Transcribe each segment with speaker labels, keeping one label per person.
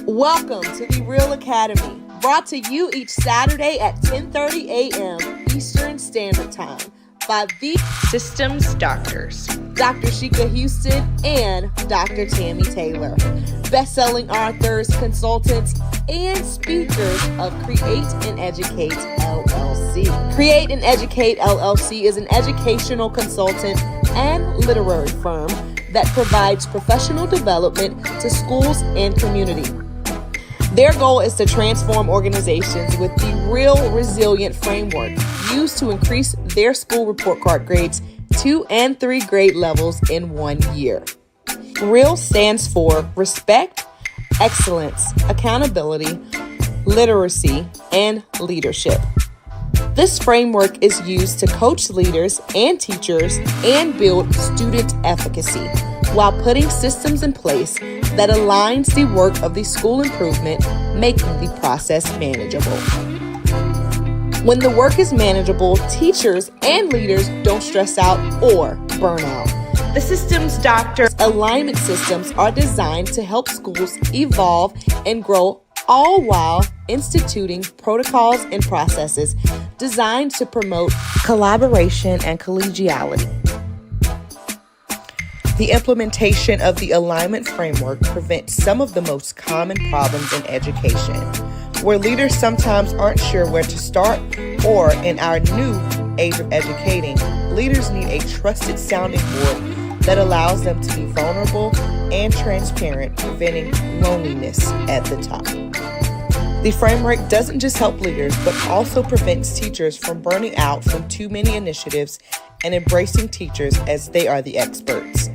Speaker 1: Welcome to the REALL Academy, brought to you each Saturday at 10:30 a.m. Eastern Standard Time by the
Speaker 2: Systems Doctors,
Speaker 1: Dr. Sheka Houston and Dr. Tammy Taylor, best-selling authors, consultants, and speakers of Create and Educate LLC. Create and Educate LLC is an educational consultant and literary firm that provides professional development to schools and community. Their goal is to transform organizations with the REALL Resilience Framework used to increase their school report card grades 2 and 3 grade levels in 1 year. REAL stands for Respect, Excellence, Accountability, Literacy, and Leadership. This framework is used to coach leaders and teachers and build student efficacy while putting systems in place that aligns the work of the school improvement, making the process manageable. When the work is manageable, teachers and leaders don't stress out or burn out.
Speaker 2: the Systems Doctors
Speaker 1: Alignment systems are designed to help schools evolve and grow, all while instituting protocols and processes designed to promote collaboration and collegiality. The implementation of the alignment framework prevents some of the most common problems in education, where leaders sometimes aren't sure where to start, or in our new age of educating, leaders need a trusted sounding board that allows them to be vulnerable and transparent, preventing loneliness at the top. The framework doesn't just help leaders, but also prevents teachers from burning out from too many initiatives and embracing teachers as they are the experts.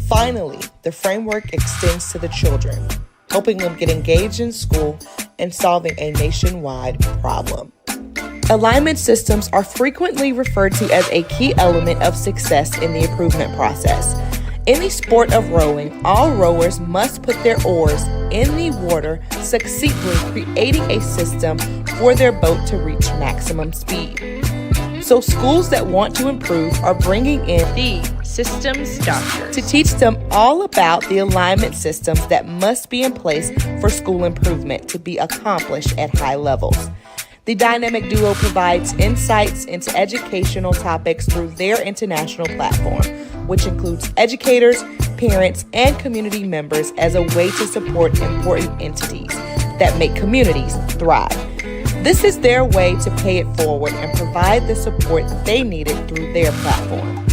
Speaker 1: Finally, the framework extends to the children, helping them get engaged in school and solving a nationwide problem. Alignment systems are frequently referred to as a key element of success in the improvement process. In the sport of rowing, all rowers must put their oars in the water, succinctly creating a system for their boat to reach maximum speed. So schools that want to improve are bringing in
Speaker 2: the Systems Doctors
Speaker 1: to teach them all about the alignment systems that must be in place for school improvement to be accomplished at high levels. The dynamic duo provides insights into educational topics through their international platform, which includes educators, parents, and community members as a way to support important entities that make communities thrive. This is their way to pay it forward and provide the support they needed through their platform.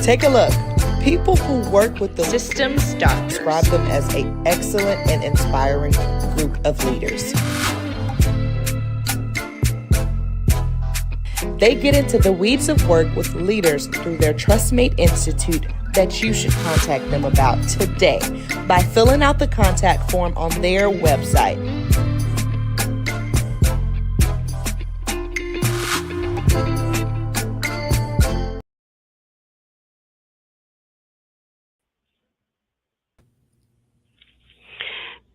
Speaker 1: Take a look. People who work with the
Speaker 2: Systems Doctors
Speaker 1: describe them as an excellent and inspiring group of leaders. They get into the weeds of work with leaders through their TrustMate Institute that you should contact them about today by filling out the contact form on their website.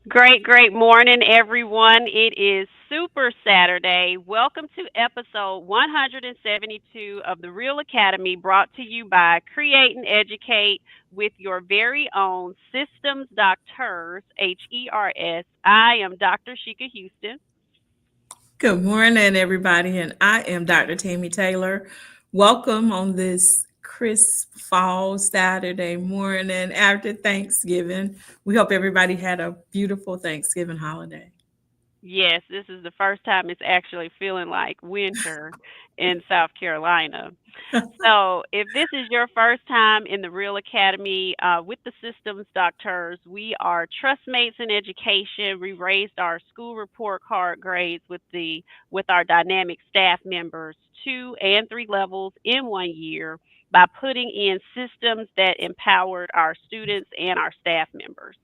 Speaker 3: Great morning, everyone. It is Super Saturday. Welcome to episode 172 of the REALL Academy, brought to you by Create and Educate with your very own Systems DoctHers, HERS. I am Dr. Sheka Houston.
Speaker 4: Good morning, everybody, and I am Dr. Tammy Taylor. Welcome on this crisp fall Saturday morning after Thanksgiving. We hope everybody had a beautiful Thanksgiving holiday.
Speaker 3: Yes, this is the first time it's actually feeling like winter in South Carolina. So, if this is your first time in the REALL Academy with the Systems Doctors, we are trustmates in education. We raised our school report card grades with our dynamic staff members 2 and 3 levels in 1 year by putting in systems that empowered our students and our staff members.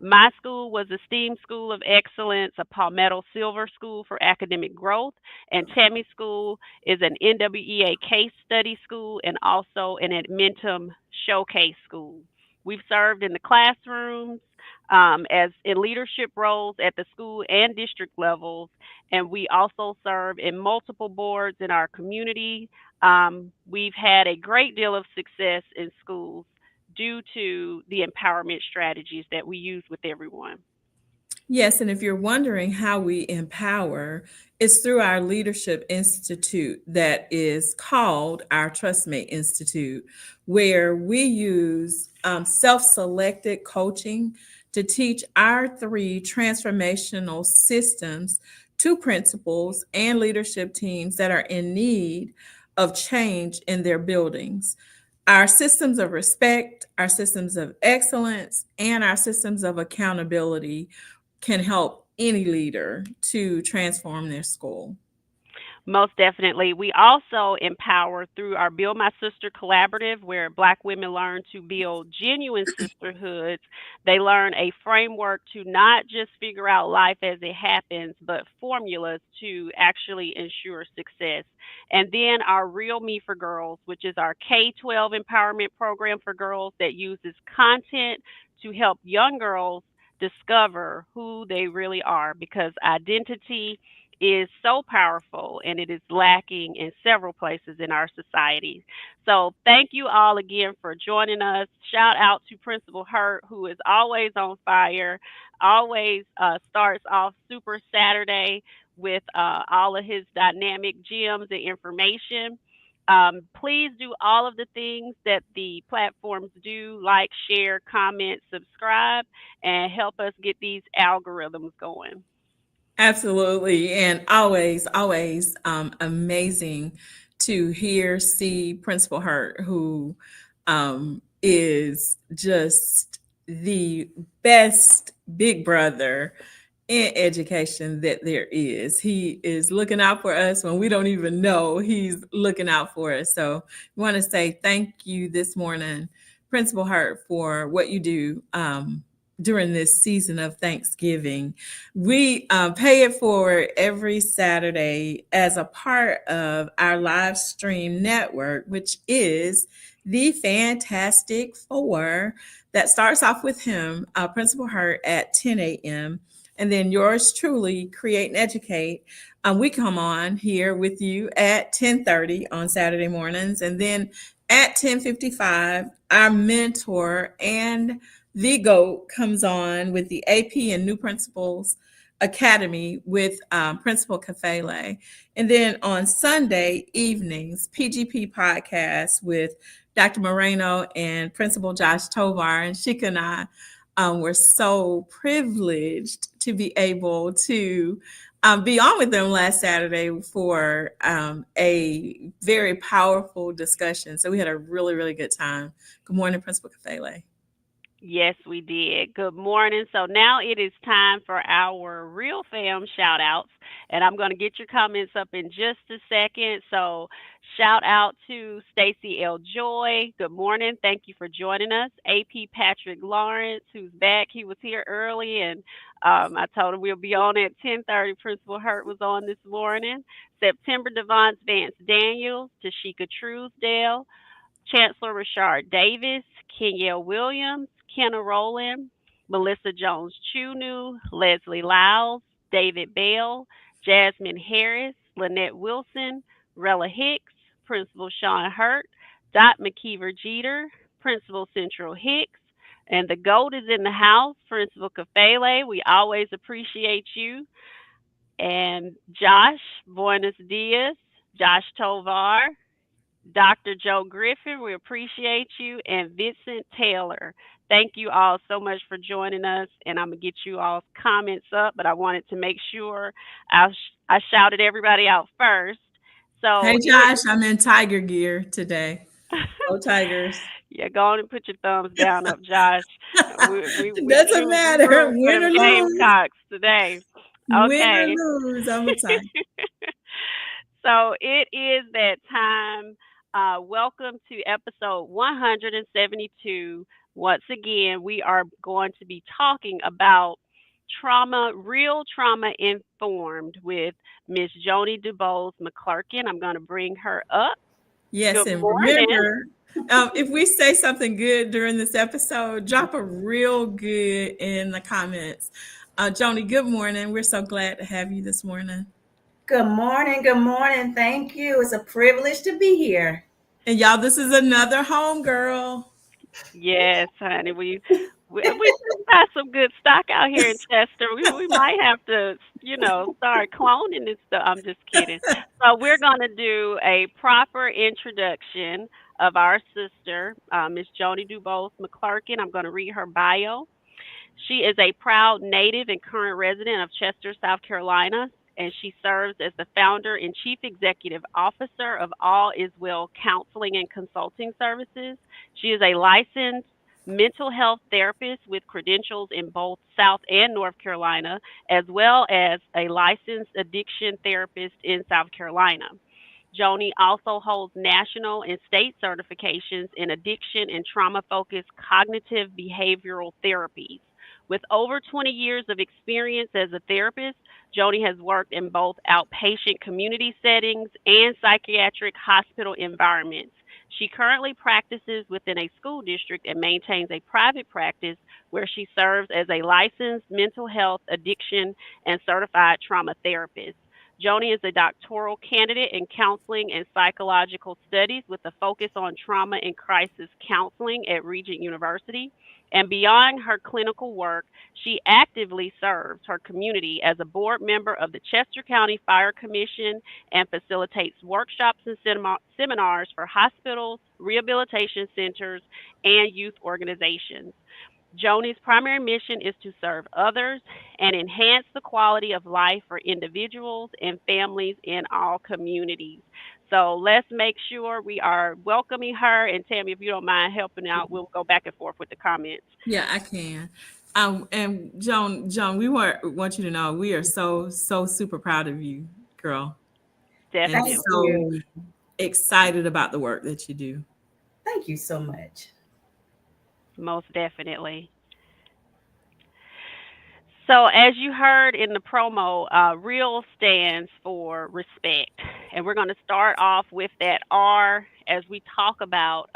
Speaker 3: My school was a STEAM School of Excellence, a Palmetto Silver School for Academic Growth, and Tammy School is an NWEA Case Study School and also an Admentum Showcase School. We've served in the classrooms as in leadership roles at the school and district levels, and we also serve in multiple boards in our community. We've had a great deal of success in schools due to the empowerment strategies that we use with everyone.
Speaker 4: Yes, and if you're wondering how we empower, it's through our Leadership Institute that is called our Trustmate Institute, where we use self selected coaching to teach our three transformational systems to principals and leadership teams that are in need of change in their buildings. Our systems of respect, our systems of excellence, and our systems of accountability can help any leader to transform their school.
Speaker 3: Most definitely. We also empower through our Build My Sister collaborative, where Black women learn to build genuine sisterhoods. They learn a framework to not just figure out life as it happens, but formulas to actually ensure success. And then our Real Me for Girls, which is our K 12 empowerment program for girls that uses content to help young girls discover who they really are, because identity is so powerful and it is lacking in several places in our society. So thank you all again for joining us. Shout out to Principal Hurt, who is always on fire, always starts off Super Saturday with all of his dynamic gems and information. Please do all of the things that the platforms do, like, share, comment, subscribe, and help us get these algorithms going.
Speaker 4: Absolutely. And always amazing to hear, see Principal Hurt, who is just the best big brother in education that there is. He is looking out for us when we don't even know he's looking out for us. So we want to say thank you this morning, Principal Hurt, for what you do during this season of Thanksgiving. We pay it forward every Saturday as a part of our live stream network, which is the Fantastic Four, that starts off with him, Principal Hurt, at 10 a.m. And then yours truly, Create and Educate. We come on here with you at 10:30 on Saturday mornings. And then at 10:55, our mentor and the GOAT comes on with the AP and New Principals Academy with Principal Kafele. And then on Sunday evenings, PGP podcast with Dr. Moreno and Principal Josh Tovar. And Sheka and I were so privileged to be able to be on with them last Saturday for a very powerful discussion. So we had a really, really good time. Good morning, Principal Kafele.
Speaker 3: Yes, we did. Good morning. So now it is time for our Real Fam shout outs. And I'm going to get your comments up in just a second. So shout out to Stacy L. Joy. Good morning. Thank you for joining us. AP Patrick Lawrence, who's back. He was here early, and I told him we'll be on at 10:30. Principal Hurt was on this morning. September Devance Vance Daniels, Tashika Truesdale, Chancellor Rashard Davis, Kenyelle Williams, Kenna Rowland, Melissa Jones Chunu, Leslie Lyles, David Bell, Jasmine Harris, Lynette Wilson, Rella Hicks, Principal Sean Hurt, Dot McKeever Jeter, Principal Central Hicks, and the GOAT is in the house, Principal Kafele. We always appreciate you. And Josh, Buenos Dias, Josh Tovar, Dr. Joe Griffin, we appreciate you, and Vincent Taylor. Thank you all so much for joining us, and I'm going to get you all's comments up, but I wanted to make sure I shouted everybody out first. So,
Speaker 4: hey, Josh, I'm in tiger gear today. Go Tigers.
Speaker 3: Yeah, go on and put your thumbs down up, Josh.
Speaker 4: It doesn't matter. Win or lose.
Speaker 3: Gamecocks today. Okay.
Speaker 4: Win or lose, I'm a Tiger.
Speaker 3: So it is that time. Welcome to episode 172. Once again, we are going to be talking about real trauma-informed with Miss Joan Dubose McClurkin. I'm going to bring her up.
Speaker 4: Yes,
Speaker 3: Good
Speaker 4: and
Speaker 3: morning.
Speaker 4: remember, if we say something good during this episode, drop a real good in the comments. Joni, good morning. We're so glad to have you this morning.
Speaker 5: Good morning. Good morning. Thank you. It's a privilege to be here.
Speaker 4: And y'all, this is another homegirl.
Speaker 3: Yes, honey. We got some good stock out here in Chester. We might have to, start cloning this stuff. I'm just kidding. So we're gonna do a proper introduction of our sister, Miss Joan Dubose McClurkin. I'm gonna read her bio. She is a proud native and current resident of Chester, South Carolina, and she serves as the founder and chief executive officer of All Is Well Counseling and Consulting Services. She is a licensed mental health therapist with credentials in both South and North Carolina, as well as a licensed addiction therapist in South Carolina. Joni also holds national and state certifications in addiction and trauma focused cognitive behavioral therapies. With over 20 years of experience as a therapist, Joni has worked in both outpatient community settings and psychiatric hospital environments. She currently practices within a school district and maintains a private practice where she serves as a licensed mental health, addiction, and certified trauma therapist. Joni is a doctoral candidate in counseling and psychological studies with a focus on trauma and crisis counseling at Regent University. And beyond her clinical work, she actively serves her community as a board member of the Chester County Fire Commission and facilitates workshops and seminars for hospitals, rehabilitation centers, and youth organizations. Joni's primary mission is to serve others and enhance the quality of life for individuals and families in all communities. So let's make sure we are welcoming her. And Tammy, if you don't mind helping out, we'll go back and forth with the comments.
Speaker 4: Yeah, I can. And Joan, want you to know we are so super proud of you, girl, and
Speaker 5: Thank
Speaker 3: Definitely.
Speaker 4: so
Speaker 5: you.
Speaker 4: excited about the work that you do.
Speaker 5: Thank you so much.
Speaker 3: Most definitely. So, as you heard in the promo, REAL stands for respect. And we're going to start off with that R as we talk about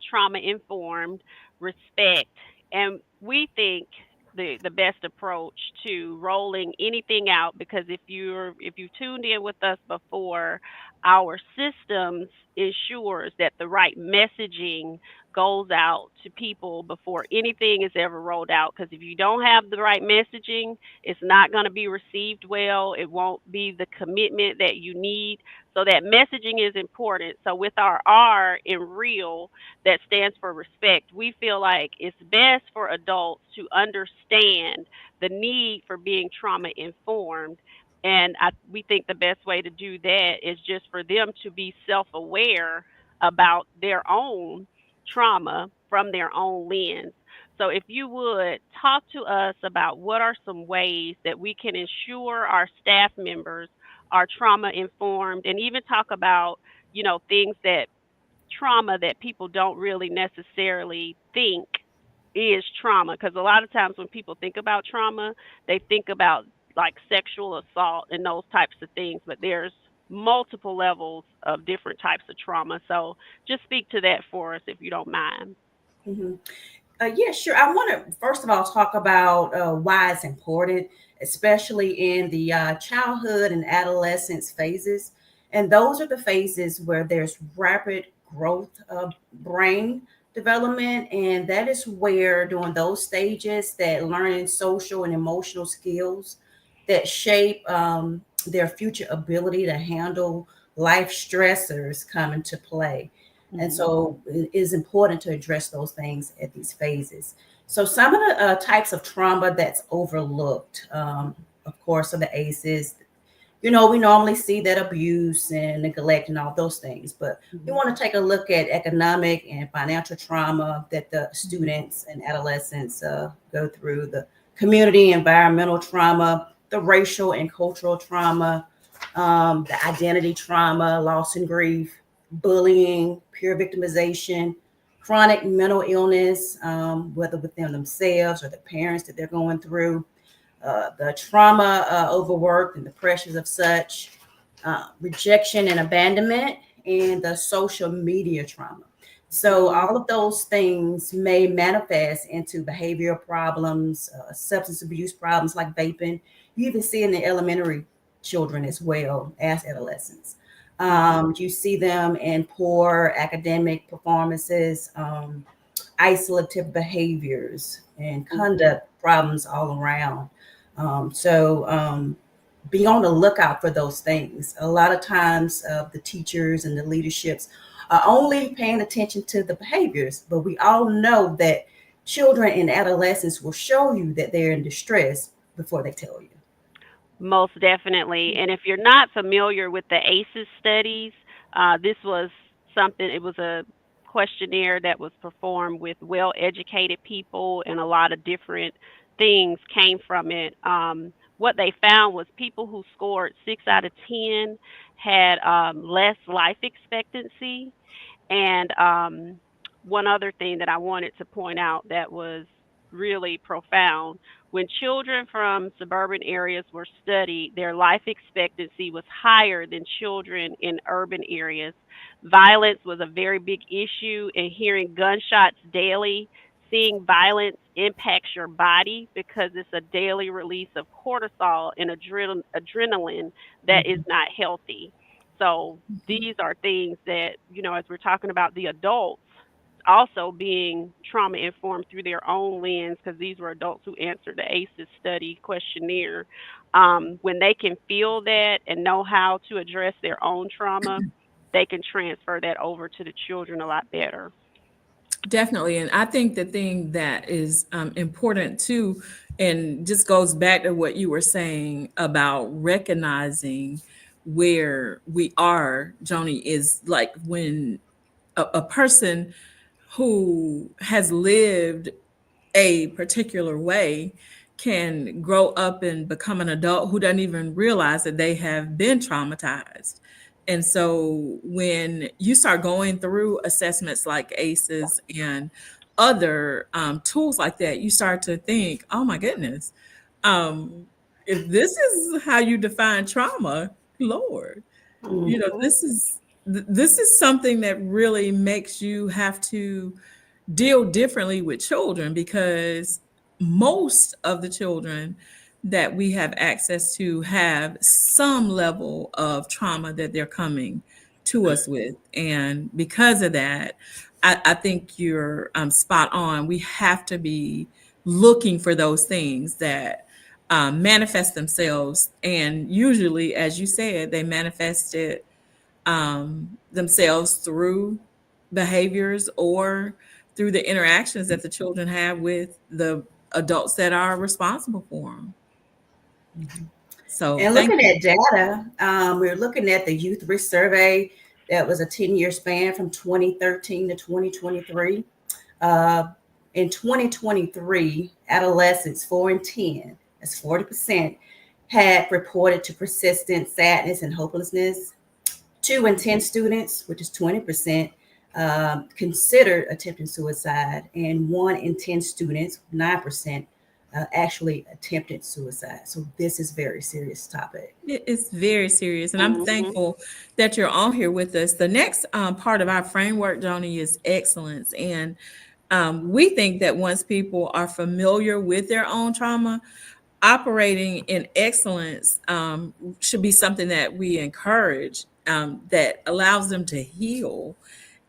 Speaker 3: trauma informed respect. And we think the best approach to rolling anything out, because if you tuned in with us before, our systems ensures that the right messaging goes out to people before anything is ever rolled out. Because if you don't have the right messaging, it's not going to be received well. It won't be the commitment that you need. So that messaging is important. So with our R in real, that stands for respect, we feel like it's best for adults to understand the need for being trauma informed. And we think the best way to do that is just for them to be self aware about their own trauma from their own lens. So, if you would talk to us about what are some ways that we can ensure our staff members are trauma informed, and even talk about, things that trauma that people don't really necessarily think is trauma. Because a lot of times when people think about trauma, they think about like sexual assault and those types of things, but there's multiple levels of different types of trauma. So just speak to that for us if you don't mind.
Speaker 5: Mhm. Yeah, sure. I want to first of all talk about why it's important, especially in the childhood and adolescence phases. And those are the phases where there's rapid growth of brain development. And that is where, during those stages, that learning social and emotional skills that shape their future ability to handle life stressors come into play. And
Speaker 3: Mhm.
Speaker 5: so it is important to address those things at these phases. So some of the types of trauma that's overlooked, of course, are the ACEs. We normally see that abuse and neglect and all those things, but we
Speaker 3: Mhm.
Speaker 5: want to take a look at economic and financial trauma that the students and adolescents go through, the community environmental trauma, the racial and cultural trauma, the identity trauma, loss and grief, bullying, peer victimization, chronic mental illness, whether within themselves or the parents that they're going through, the trauma overworked and the pressures of such, rejection and abandonment, and the social media trauma. So
Speaker 3: Mhm.
Speaker 5: all of those things may manifest into behavioral problems, substance abuse problems like vaping. You even see in the elementary children as well as adolescents.
Speaker 3: Mhm.
Speaker 5: You see them in poor academic performances, isolative behaviors and conduct problems all around. So be on the lookout for those things. A lot of times the teachers and the leaderships are only paying attention to the behaviors, but we all know that children and adolescents will show you that they're in distress before they tell you.
Speaker 3: Most definitely. And if you're not familiar with the ACEs studies, this was something, it was a questionnaire that was performed with well educated people, and a lot of different things came from it. What they found was people who scored 6 out of 10 had less life expectancy. And one other thing that I wanted to point out that was really profound, when children from suburban areas were studied, their life expectancy was higher than children in urban areas. Violence was a very big issue, and hearing gunshots daily, seeing violence impacts your body because it's a daily release of cortisol and adrenaline that is not healthy. So these are things that, as we're talking about the adults also being trauma informed through their own lens, because these were adults who answered the ACEs study questionnaire. When they can feel that and know how to address their own trauma, they can transfer that over to the children a lot better.
Speaker 4: Definitely. And I think the thing that is important too, and just goes back to what you were saying about recognizing where we are, Joni, is like when a person who has lived a particular way can grow up and become an adult who doesn't even realize that they have been traumatized. And so when you start going through assessments like ACEs and other tools like that, you start to think, oh my goodness, if this is how you define trauma, Lord, this is something that really makes you have to deal differently with children, because most of the children that we have access to have some level of trauma that they're coming to us with. And because of that, I think you're spot on. We have to be looking for those things that manifest themselves. And usually, as you said, they manifest it themselves through behaviors or through the interactions that the children have with the adults that are responsible for them. So,
Speaker 5: And looking at data, we're looking at the Youth Risk Survey. That was a 10-year span from 2013 to 2023. In 2023, adolescents 4 and 10, that's 40%, had reported to persistent sadness and hopelessness. 2 in 10 students, which is 20%, considered attempting suicide, and 1 in 10 students, 9%, actually attempted suicide. So this is a very serious topic.
Speaker 4: It's very serious, and I'm thankful that you're on here with us. The next part of our framework, Joni, is excellence. And we think that once people are familiar with their own trauma, operating in excellence should be something that we encourage, that allows them to heal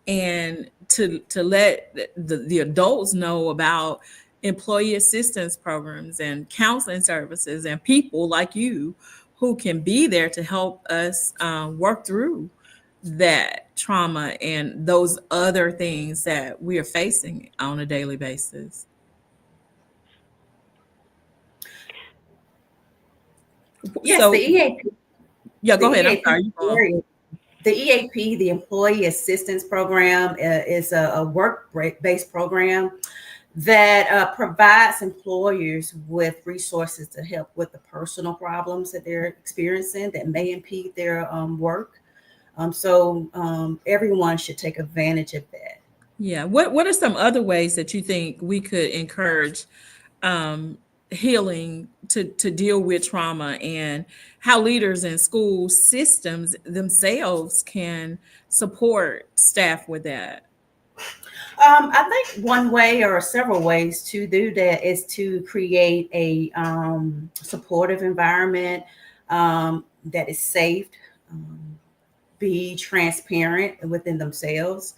Speaker 4: and to let the adults know about employee assistance programs and counseling services and people like you who can be there to help us work through that trauma and those other things that we are facing on a daily basis.
Speaker 5: Yes,
Speaker 4: So,
Speaker 5: the EAP.
Speaker 4: Yeah, go ahead.
Speaker 5: EAP,
Speaker 4: I'm sorry.
Speaker 5: The EAP, the Employee Assistance Program, is a work-based program that provides employers with resources to help with the personal problems that they're experiencing that may impede their work. So everyone should take advantage of that.
Speaker 4: Yeah. What are some other ways that you think we could encourage healing to deal with trauma, and how leaders and school systems themselves can support staff with that?
Speaker 5: I think one way or several ways to do that is to create a supportive environment that is safe, be transparent within themselves.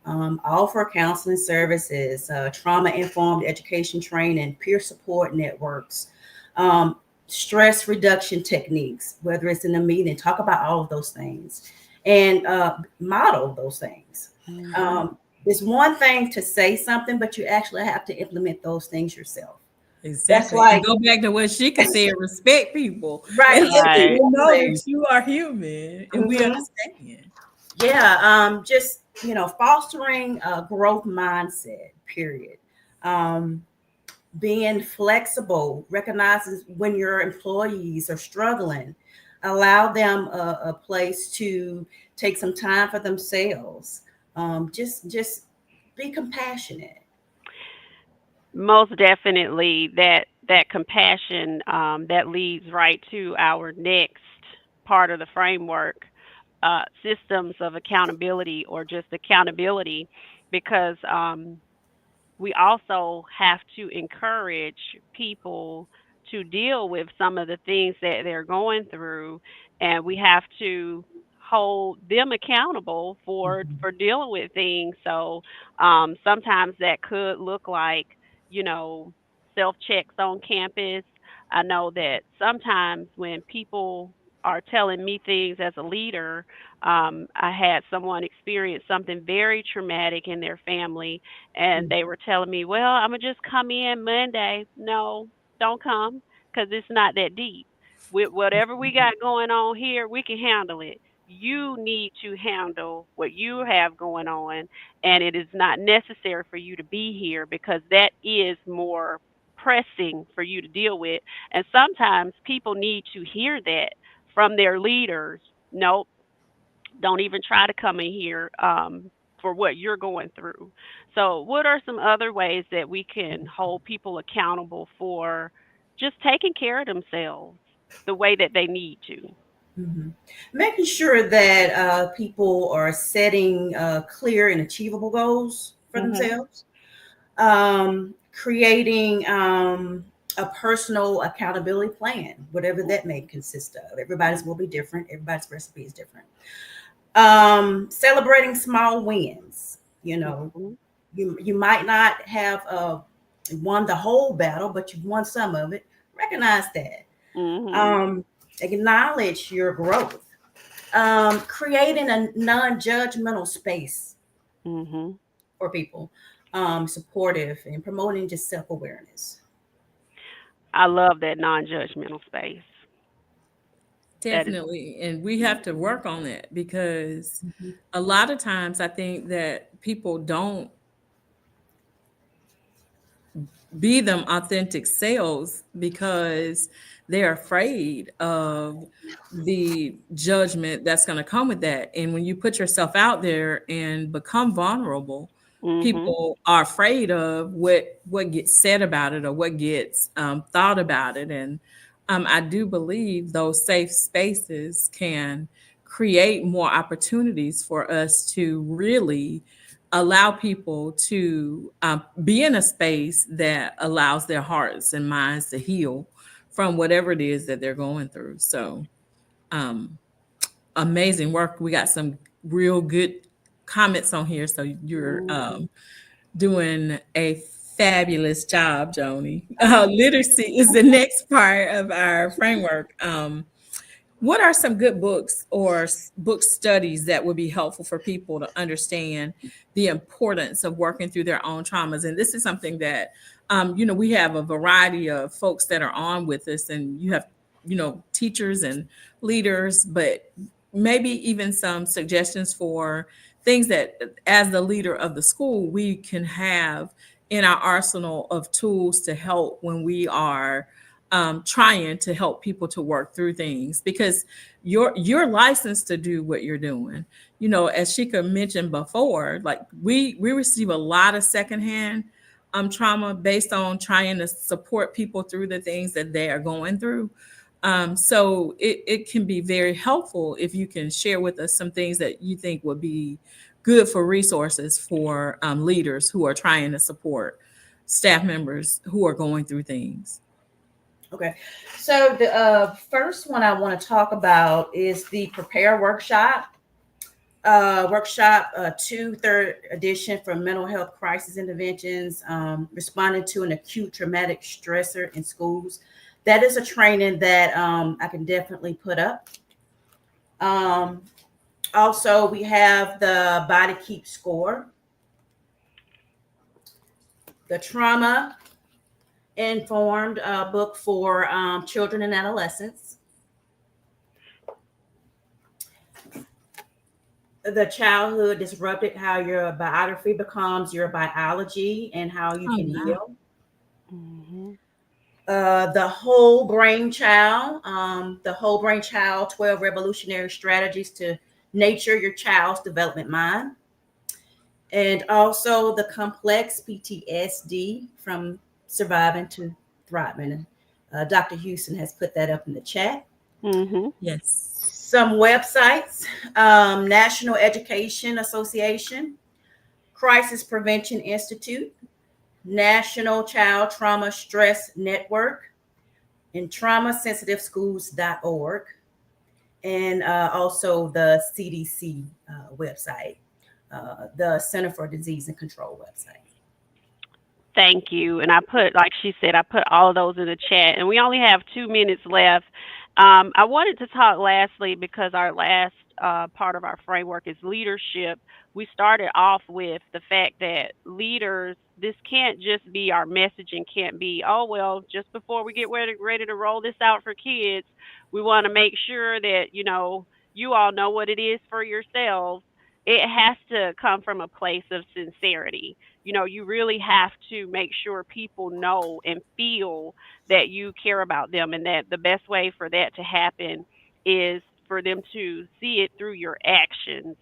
Speaker 5: offer counseling services, trauma-informed education training, peer support networks, stress reduction techniques, whether it's in a meeting, talk about all of those things and model those things. It's one thing to say something, but you actually have to implement those things yourself. That's
Speaker 4: Exactly. And
Speaker 5: like,
Speaker 4: go back to what Sheka said, respect people.
Speaker 5: right,
Speaker 4: And let
Speaker 3: Right.
Speaker 4: people know
Speaker 5: exactly.
Speaker 4: that you are human and we
Speaker 5: Mhm.
Speaker 4: understand.
Speaker 5: Yeah, just fostering a growth mindset, period. Being flexible, recognizes when your employees are struggling, allow them a place to take some time for themselves. Just be compassionate.
Speaker 3: Most definitely, that compassion, that leads right to our next part of the framework, systems of accountability or just accountability, because we also have to encourage people to deal with some of the things that they're going through, and we have to hold them accountable for dealing with things. So sometimes that could look like, you know, self checks on campus. I know that sometimes when people are telling me things as a leader, I had someone experience something very traumatic in their family, and they were telling me, "Well, I'm gonna just come in Monday." No, don't come, because it's not that deep. With whatever we got going on here, we can handle it. You need to handle what you have going on, and it is not necessary for you to be here because that is more pressing for you to deal with. And sometimes people need to hear that from their leaders. Nope, don't even try to come in here, for what you're going through. So, what are some other ways that we can hold people accountable for just taking care of themselves the way that they need to?
Speaker 5: Mhm. Making sure that people are setting clear and achievable goals for
Speaker 3: Mhm.
Speaker 5: themselves, creating a personal accountability plan, whatever that may consist of. Everybody's will be different. Everybody's recipe is different. Celebrating small wins.
Speaker 3: Mhm.
Speaker 5: You might not have won the whole battle, but you've won some of it. Recognize that.
Speaker 3: Mhm.
Speaker 5: Um, Acknowledge your growth. Creating a non-judgmental space
Speaker 3: Mhm.
Speaker 5: for people, supportive and promoting just self-awareness.
Speaker 3: I love that non-judgmental space. That is.
Speaker 4: Definitely. And we have to work on that because
Speaker 5: Mhm.
Speaker 4: a lot of times I think that people don't be them authentic selves because they're afraid of the judgment that's going to come with that. And when you put yourself out there and become vulnerable,
Speaker 3: Mhm.
Speaker 4: people are afraid of what gets said about it or what gets thought about it. And I do believe those safe spaces can create more opportunities for us to really allow people to be in a space that allows their hearts and minds to heal from whatever it is that they're going through. So, um, amazing work. We got some real good comments on here. So, you're
Speaker 3: Mhm.
Speaker 4: doing a fabulous job, Joni. Literacy is the next part of our framework. What are some good books or book studies that would be helpful for people to understand the importance of working through their own traumas? And this is something that, we have a variety of folks that are on with us, and you have, teachers and leaders, but maybe even some suggestions for things that, as the leader of the school, we can have in our arsenal of tools to help when we are trying to help people to work through things because you're licensed to do what you're doing. As Sheka mentioned before, like we receive a lot of secondhand trauma based on trying to support people through the things that they are going through. So it can be very helpful if you can share with us some things that you think would be good for resources for leaders who are trying to support staff members who are going through things.
Speaker 5: Okay, so the first one I want to talk about is the Prepare workshop. Workshop 2, third edition for mental health crisis interventions, responding to an acute traumatic stressor in schools. That is a training that I can definitely put up. Also, we have the Body Keep Score, the Trauma Informed book for children and adolescents, the Childhood Disrupted, how your biography becomes your biology and how you can heal.
Speaker 3: Mm-hmm.
Speaker 5: The Whole Brain Child, 12 Revolutionary Strategies to Nature Your Child's Development Mind. And also the Complex PTSD from Surviving to Thriving. Dr. Houston has put that up in the chat.
Speaker 3: Mm-hmm.
Speaker 4: Yes.
Speaker 5: Some websites, National Education Association, Crisis Prevention Institute, National Child Trauma Stress Network, and traumasensitive-schools.org, and also the CDC website, the Center for Disease and Control website.
Speaker 3: Thank you. And I put, like she said, I put all of those in the chat. And we only have 2 minutes left. I wanted to talk lastly because our last part of our framework is leadership. We started off with the fact that leaders, this can't just be our messaging, can't be, oh, well, just before we get ready to roll this out for kids, we want to make sure that, you all know what it is for yourselves. It has to come from a place of sincerity. You really have to make sure people know and feel that you care about them, and that the best way for that to happen is for them to see it through your actions,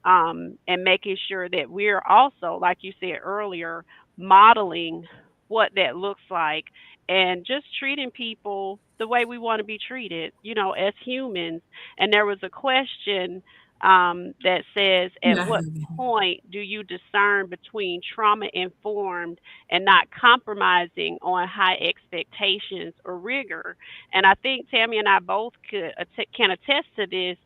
Speaker 3: and making sure that we're also, like you said earlier, modeling what that looks like and just treating people the way we want to be treated, as humans. And there was a question that says, at
Speaker 4: Yeah.
Speaker 3: what point do you discern between trauma informed and not compromising on high expectations or rigor? And I think Tammy and I both can attest to this,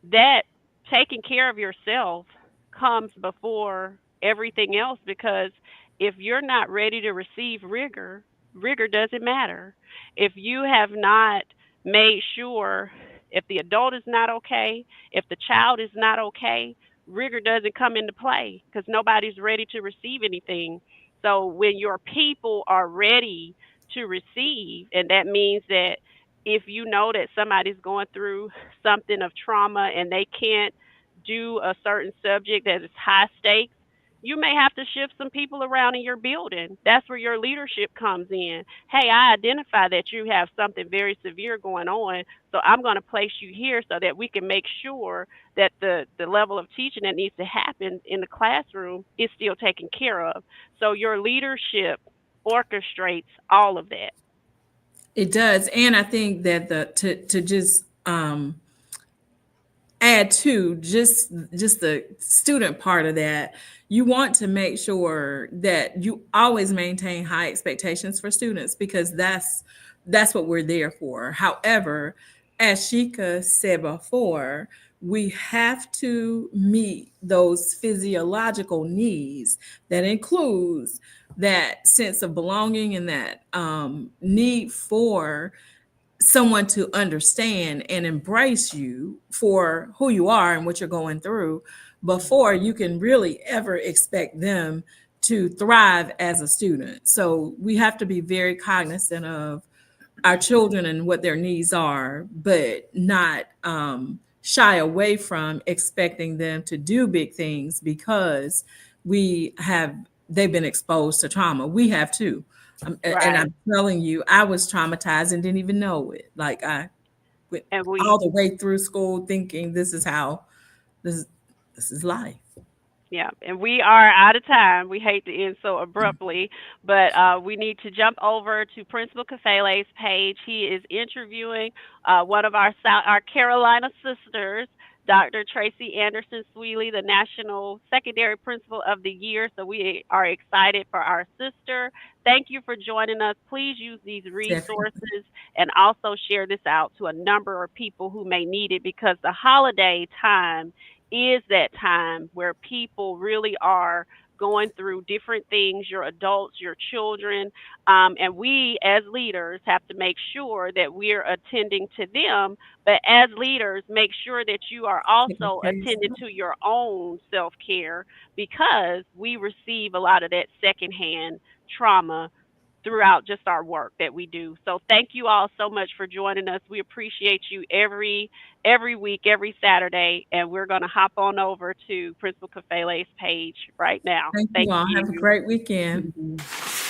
Speaker 3: that taking care of yourself comes before everything else, because if you're not ready to receive rigor, rigor doesn't matter. If you have not made sure, if the adult is not okay, if the child is not okay, rigor doesn't come into play because nobody's ready to receive anything. So when your people are ready to receive, and that means that if you know that somebody's going through something of trauma and they can't do a certain subject that is high stakes, you may have to shift some people around in your building. That's where your leadership comes in. Hey, I identify that you have something very severe going on, so I'm going to place you here so that we can make sure that the level of teaching that needs to happen in the classroom is still taken care of. So your leadership orchestrates all of that.
Speaker 4: It does. And I think that to just add to just the student part of that, you want to make sure that you always maintain high expectations for students, because that's what we're there for. However, as Sheka said before, we have to meet those physiological needs. That includes that sense of belonging and that need for someone to understand and embrace you for who you are and what you're going through, before you can really ever expect them to thrive as a student. So we have to be very cognizant of our children and what their needs are, but not shy away from expecting them to do big things because they've been exposed to trauma. We have too. And
Speaker 3: Right.
Speaker 4: I'm telling you, I was traumatized and didn't even know it. Like I went
Speaker 3: And
Speaker 4: all the way through school thinking this is life.
Speaker 3: Yeah, and we are out of time. We hate to end so abruptly, but we need to jump over to Principal Kafele's page. He is interviewing one of our Carolina sisters, Dr. Tracy Anderson Sweely, the National Secondary Principal of the Year. So we are excited for our sister. Thank you for joining us. Please use these resources and also share this out to a number of people who may need it, because the holiday time is that time where people really are going through different things, your adults, your children, and we as leaders have to make sure that we're attending to them. But as leaders, make sure that you are
Speaker 4: Taking
Speaker 3: also
Speaker 4: care of
Speaker 3: attending
Speaker 4: yourself.
Speaker 3: to your own self care, because we receive a lot of that secondhand trauma throughout just our work that we do. So thank you all so much for joining us. We appreciate you every week, every Saturday, and we're going to hop on over to Principal Kafele's page right now.
Speaker 4: Thank you
Speaker 3: Thank
Speaker 4: all. Have a
Speaker 3: you.
Speaker 4: great weekend.
Speaker 5: Mhm.